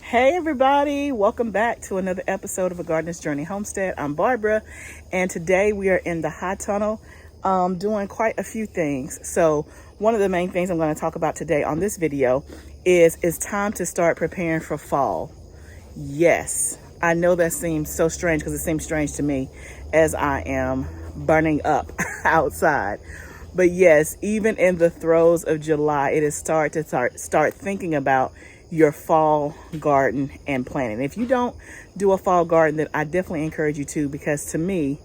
Hey everybody, welcome back to another episode of A Gardener's Journey Homestead. I'm Barbara, and today we are in the high tunnel doing quite a few things. So one of the main things I'm going to talk about today on this video is it's time to start preparing for fall. Yes, I know that seems so strange because it seems strange to me as I am burning up outside. But yes, even in the throes of July, it is start thinking about your fall garden and planting. If you don't do a fall garden, then I definitely encourage you to, because to me,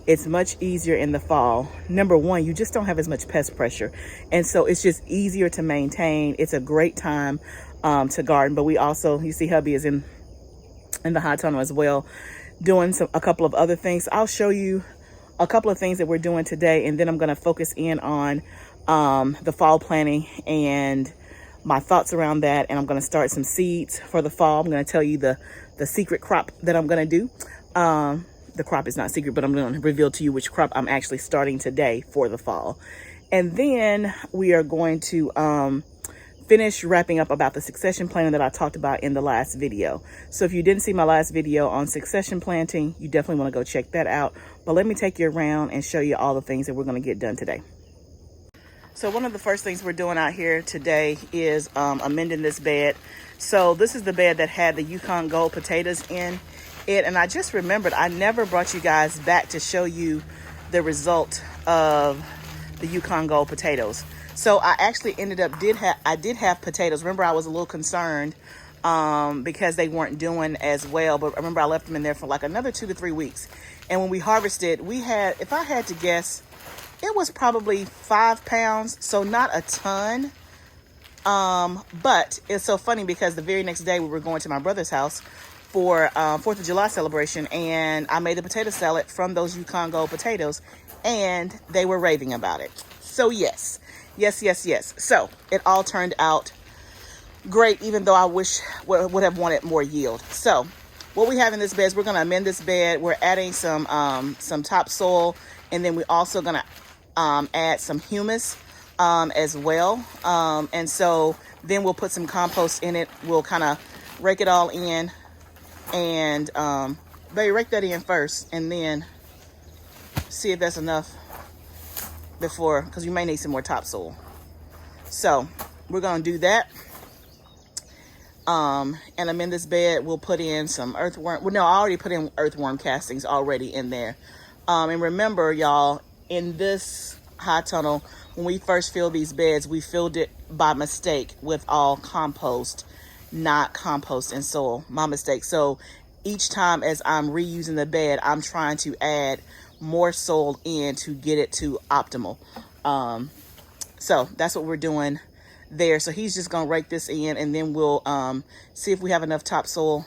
it's much easier in the fall. Number one, you just don't have as much pest pressure. And so it's just easier to maintain. It's a great time to garden. But we also, you see hubby is in the high tunnel as well, doing a couple of other things. I'll show you a couple of things that we're doing today, and then I'm going to focus in on the fall planting and my thoughts around that. And I'm going to start some seeds for the fall. I'm going to tell you the secret crop that I'm going to do. The crop is not secret, but I'm going to reveal to you which crop I'm actually starting today for the fall. And then we are going to finish wrapping up about the succession planting that I talked about in the last video. So if you didn't see my last video on succession planting, you definitely want to go check that out. But let me take you around and show you all the things that we're going to get done today. So one of the first things we're doing out here today is amending this bed. So this is the bed that had the Yukon Gold potatoes in it. And I just remembered I never brought you guys back to show you the result of the Yukon Gold potatoes. So I actually ended up, I did have potatoes. Remember, I was a little concerned because they weren't doing as well. But remember, I left them in there for like another 2 to 3 weeks. And when we harvested, we had, if I had to guess, it was probably 5 pounds, so not a ton. But it's so funny because the very next day we were going to my brother's house for 4th of July celebration, and I made the potato salad from those Yukon Gold potatoes, and they were raving about it. So yes. So it all turned out great, even though I would have wanted more yield. So what we have in this bed is we're going to amend this bed. We're adding some topsoil, and then we're also going to add some humus as well. And so then we'll put some compost in it. We'll kind of rake it all in, and baby, rake that in first, and then see if that's enough before, because you may need some more topsoil. So we're going to do that. And amend this bed. We'll put in some earthworm. Well, no, I already put in earthworm castings already in there. And remember, y'all, in this high tunnel, when we first filled these beds, we filled it by mistake with all compost, not compost and soil. My mistake. So each time as I'm reusing the bed, I'm trying to add more soil in to get it to optimal. So that's what we're doing there. So he's just gonna rake this in, and then we'll see if we have enough topsoil,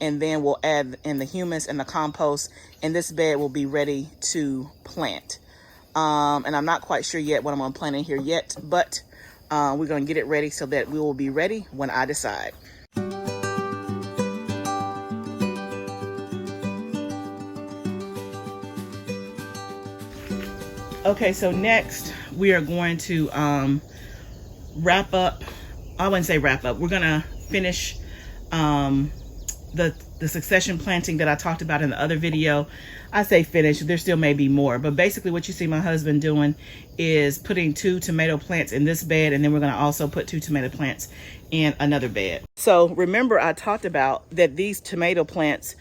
and then we'll add in the humus and the compost, and this bed will be ready to plant. And I'm not quite sure yet what I'm gonna plant in here yet, but we're gonna get it ready so that we will be ready when I decide. Okay, so next we are going to wrap up. I wouldn't say wrap up. We're gonna finish the succession planting that I talked about in the other video. I say finish, there still may be more, but basically what you see my husband doing is putting 2 tomato plants in this bed, and then we're going to also put 2 tomato plants in another bed. So remember, I talked about that these tomato plants,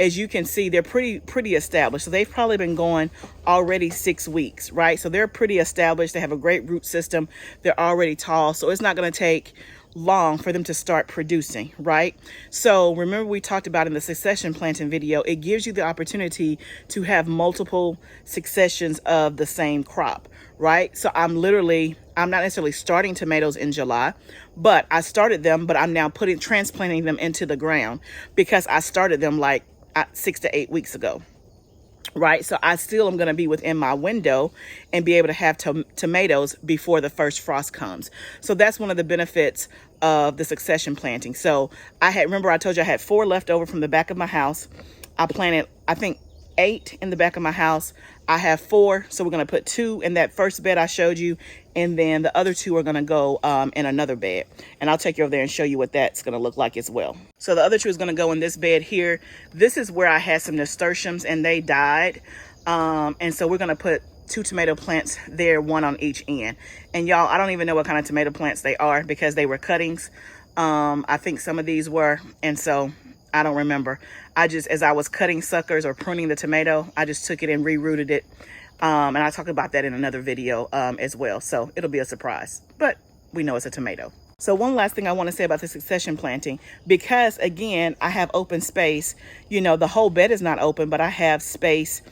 as you can see, they're pretty established. So they've probably been going already 6 weeks, right? So they're pretty established. They have a great root system. They're already tall, so it's not going to take long for them to start producing, right? So remember, we talked about in the succession planting video, it gives you the opportunity to have multiple successions of the same crop, right? So I'm not necessarily starting tomatoes in July, but I started them, but I'm now transplanting them into the ground because I started them like 6 to 8 weeks ago. Right, so I still am going to be within my window and be able to have tomatoes before the first frost comes. So that's one of the benefits of the succession planting. So remember I told you I had 4 left over from the back of my house. I planted, I think, 8 in the back of my house. I have 4, so we're going to put 2 in that first bed I showed you, and then the other 2 are going to go in another bed. And I'll take you over there and show you what that's going to look like as well. So the other 2 is going to go in this bed here. This is where I had some nasturtiums and they died. And so we're going to put 2 tomato plants there, 1 on each end. And y'all, I don't even know what kind of tomato plants they are because they were cuttings. I think some of these were, and so I don't remember. I just, as I was cutting suckers or pruning the tomato, I just took it and re-rooted it. And I talk about that in another video as well. So it'll be a surprise, but we know it's a tomato. So one last thing I want to say about the succession planting, because again, I have open space, you know, the whole bed is not open, but I have space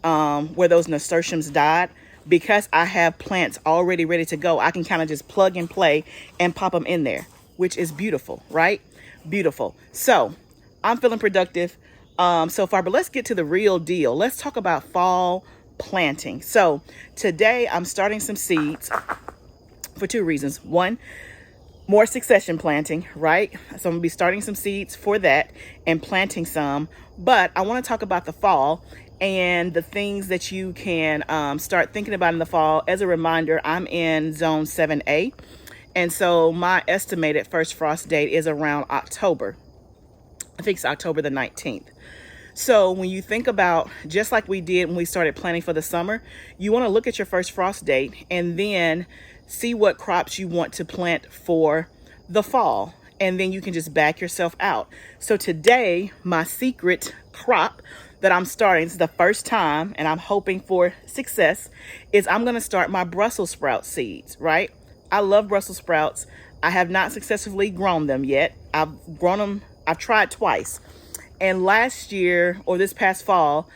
where those nasturtiums died. Because I have plants already ready to go, I can kind of just plug and play and pop them in there, which is beautiful, right? Beautiful. So I'm feeling productive so far, but let's get to the real deal. Let's talk about fall planting. So today I'm starting some seeds for 2 reasons. One, more succession planting, right? So I'm gonna be starting some seeds for that and planting some, but I want to talk about the fall and the things that you can start thinking about in the fall. As a reminder, I'm in zone 7A. And so my estimated first frost date is around October. I think it's October the 19th. So when you think about, just like we did when we started planning for the summer, you want to look at your first frost date and then see what crops you want to plant for the fall. And then you can just back yourself out. So today, my secret crop that I'm starting, this is the first time, and I'm hoping for success, is I'm going to start my Brussels sprout seeds, right? I love Brussels sprouts. I have not successfully grown them yet. I've grown them, I've tried twice. And last year, or this past fall,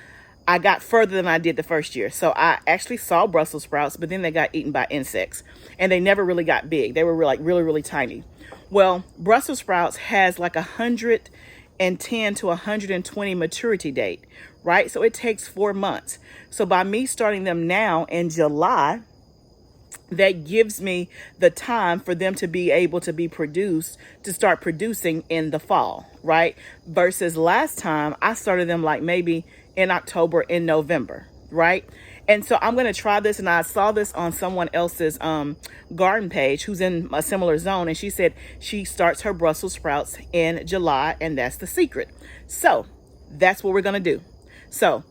I got further than I did the first year. So I actually saw Brussels sprouts, but then they got eaten by insects. And they never really got big. They were really tiny. Well, Brussels sprouts has like 110 to 120 maturity date, right? So it takes 4 months. So by me starting them now in July, that gives me the time for them to be able to be produced, to start producing in the fall, right? Versus last time I started them like maybe in October, in November, right? And so I'm going to try this. And I saw this on someone else's garden page who's in a similar zone. And she said she starts her Brussels sprouts in July, and that's the secret. So that's what we're going to do. So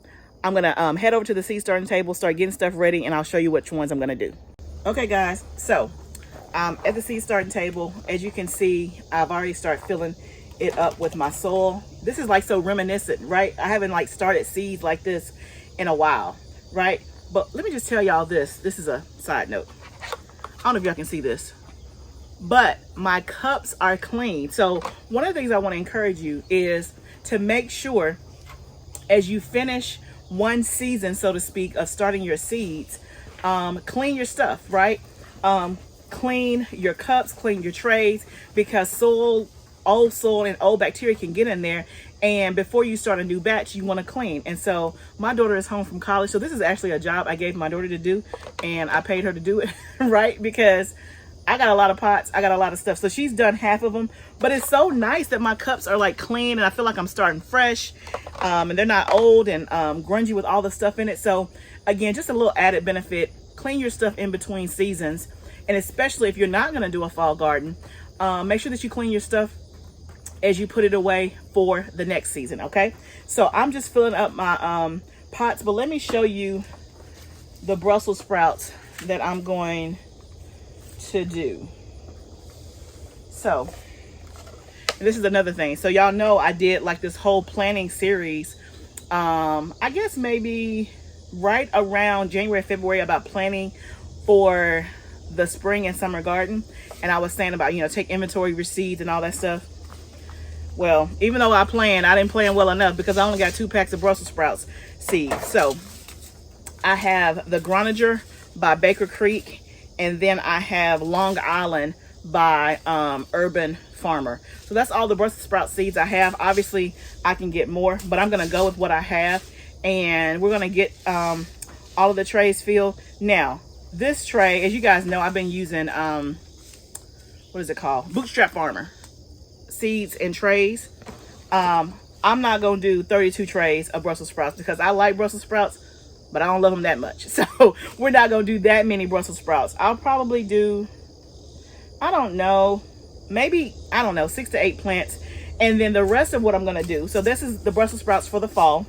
I'm going to head over to the seed starting table, start getting stuff ready, and I'll show you which ones I'm going to do. Okay, guys. So at the seed starting table, as you can see, I've already started filling it up with my soil. This is like so reminiscent, right? I haven't like started seeds like this in a while, right? But let me just tell y'all this. This is a side note. I don't know if y'all can see this, but my cups are clean. So one of the things I want to encourage you is to make sure as you finish one season, so to speak, of starting your seeds, clean your stuff, right? Clean your cups, clean your trays, because soil, old soil and old bacteria can get in there. And before you start a new batch, you want to clean. And so my daughter is home from college. So this is actually a job I gave my daughter to do, and I paid her to do it, right? Because I got a lot of pots. I got a lot of stuff. So she's done half of them, but it's so nice that my cups are like clean and I feel like I'm starting fresh, and they're not old and grungy with all the stuff in it. So again, just a little added benefit. Clean your stuff in between seasons. And especially if you're not going to do a fall garden, make sure that you clean your stuff as you put it away for the next season. Okay. So I'm just filling up my pots, but let me show you the Brussels sprouts that I'm going to do. So this is another thing. So y'all know I did like this whole planning series, I guess maybe right around January, February, about planning for the spring and summer garden. And I was saying about, take inventory receipts and all that stuff. Well, even though I didn't plan well enough because I only got 2 packs of Brussels sprouts seeds. So I have the Groninger by Baker Creek, and then I have Long Island by Urban Farmer. So that's all the Brussels sprout seeds I have. Obviously, I can get more, but I'm going to go with what I have. And we're going to get all of the trays filled. Now, this tray, as you guys know, I've been using, what is it called? Bootstrap Farmer seeds and trays. I'm not going to do 32 trays of Brussels sprouts because I like Brussels sprouts, but I don't love them that much. So we're not going to do that many Brussels sprouts. I'll probably do, I don't know, maybe, I don't know, 6 to 8 plants. And then the rest of what I'm going to do, so this is the Brussels sprouts for the fall.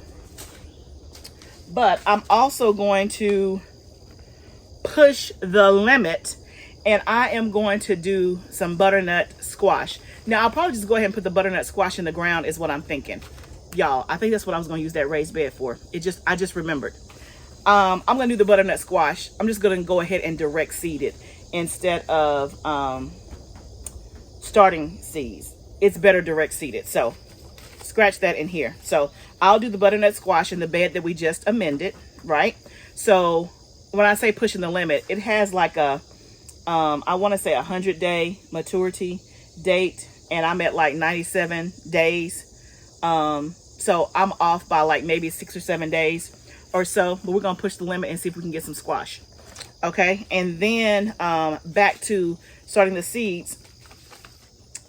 But I'm also going to push the limit, and I am going to do some butternut squash. Now, I'll probably just go ahead and put the butternut squash in the ground is what I'm thinking. Y'all, I think that's what I was going to use that raised bed for. I just remembered. I'm going to do the butternut squash. I'm just going to go ahead and direct seed it instead of starting seeds. It's better direct seeded. So scratch that in here. So I'll do the butternut squash in the bed that we just amended, right? So when I say pushing the limit, it has like a, I want to say 100-day maturity date, and I'm at like 97 days. So I'm off by like maybe 6 or 7 days or so, but we're going to push the limit and see if we can get some squash. Okay. And then, back to starting the seeds.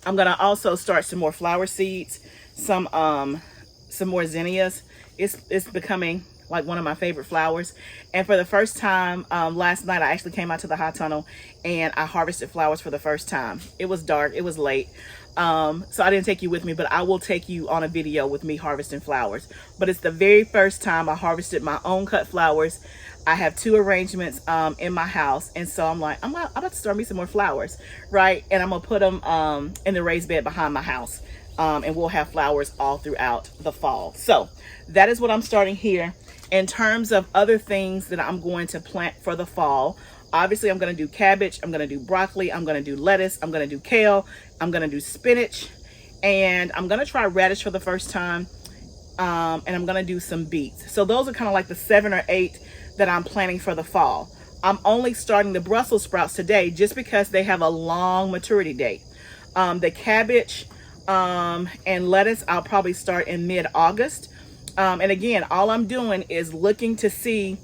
I'm going to also start some more flower seeds, some more zinnias. It's becoming like one of my favorite flowers. And for the first time, last night, I actually came out to the high tunnel and I harvested flowers for the first time. It was dark. It was late. So I didn't take you with me, but I will take you on a video with me harvesting flowers. But it's the very first time I harvested my own cut flowers. I have 2 arrangements in my house, and so I'm like, I'm about to start me some more flowers, right? And I'm gonna put them in the raised bed behind my house, and we'll have flowers all throughout the fall. So that is what I'm starting here. In terms of other things that I'm going to plant for the fall, obviously I'm going to do cabbage, I'm going to do broccoli, I'm going to do lettuce, I'm going to do kale, I'm going to do spinach, and I'm going to try radish for the first time, and I'm going to do some beets. So those are kind of like the 7 or 8 that I'm planning for the fall. I'm only starting the Brussels sprouts today just because they have a long maturity date. The cabbage and lettuce I'll probably start in mid-August. And again, all I'm doing is looking to see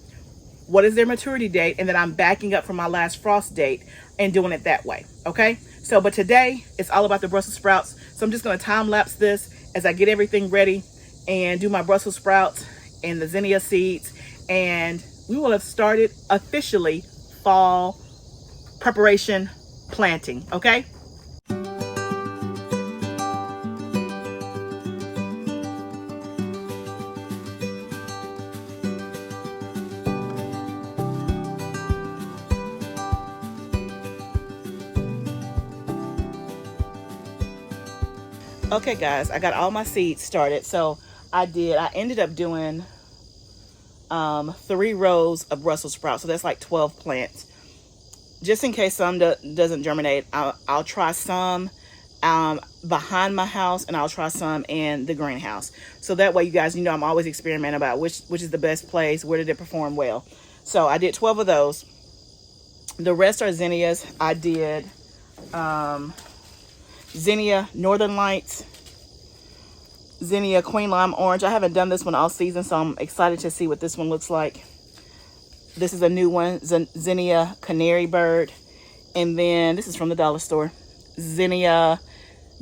what is their maturity date, and then I'm backing up from my last frost date and doing it that way. Okay. So, but today it's all about the Brussels sprouts. So I'm just going to time lapse this as I get everything ready and do my Brussels sprouts and the zinnia seeds, and we will have started officially fall preparation planting. Okay. Okay guys, I got all my seeds started. So I ended up doing 3 rows of Brussels sprouts. So that's like 12 plants. Just in case some doesn't germinate, I'll try some behind my house, and I'll try some in the greenhouse. So that way, you guys, you know, I'm always experimenting about which is the best place, where did it perform well. So I did 12 of those. The rest are zinnias. I did zinnia Northern Lights, zinnia Queen Lime Orange. I haven't done this one all season, so I'm excited to see what this one looks like. This is a new one, zinnia Canary Bird. And then this is from the dollar store, zinnia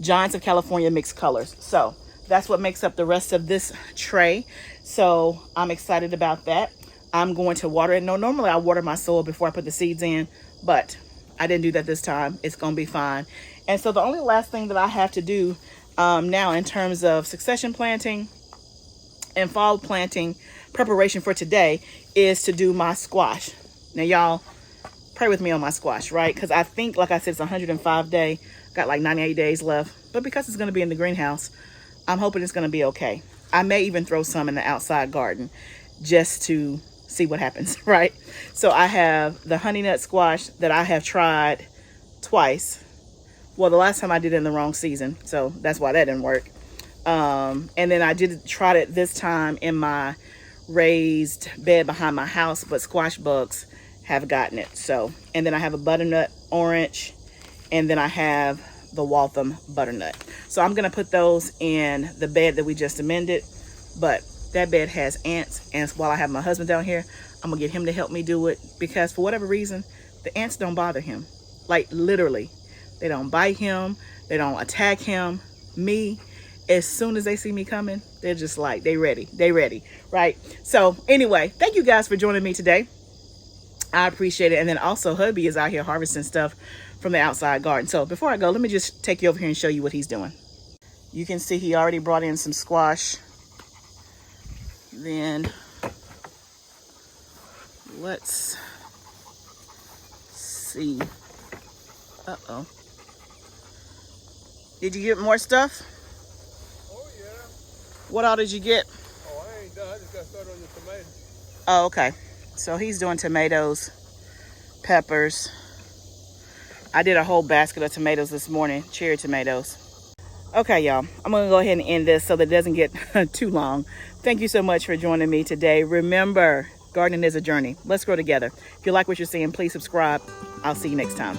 Giants of California Mixed Colors. So that's what makes up the rest of this tray. So I'm excited about that. I'm going to water it. No, normally I water my soil before I put the seeds in, but I didn't do that this time. It's going to be fine. And so the only last thing that I have to do now in terms of succession planting and fall planting preparation for today is to do my squash. Now, y'all, pray with me on my squash, right? Because I think, like I said, it's 105 day. Got like 98 days left. But because it's going to be in the greenhouse, I'm hoping it's going to be okay. I may even throw some in the outside garden just to see what happens, right? So I have the honey nut squash that I have tried twice. Well, the last time I did it in the wrong season, so that's why that didn't work. And then I tried it this time in my raised bed behind my house, but squash bugs have gotten it. So, and then I have a butternut orange, and then I have the Waltham butternut. So I'm gonna put those in the bed that we just amended, but that bed has ants, and while I have my husband down here, I'm gonna get him to help me do it, because for whatever reason, the ants don't bother him. Like literally, they don't bite him, they don't attack him. Me, as soon as they see me coming, they're just like, they ready, right? So anyway, thank you guys for joining me today. I appreciate it. And then also hubby is out here harvesting stuff from the outside garden. So before I go, let me just take you over here and show you what he's doing. You can see he already brought in some squash. Then let's see. Uh-oh. Did you get more stuff? Oh, yeah. What all did you get? Oh, I ain't done. I just got started on the tomatoes. Oh, okay. So he's doing tomatoes, peppers. I did a whole basket of tomatoes this morning, cherry tomatoes. Okay, y'all, I'm going to go ahead and end this so that it doesn't get too long. Thank you so much for joining me today. Remember, gardening is a journey. Let's grow together. If you like what you're seeing, please subscribe. I'll see you next time.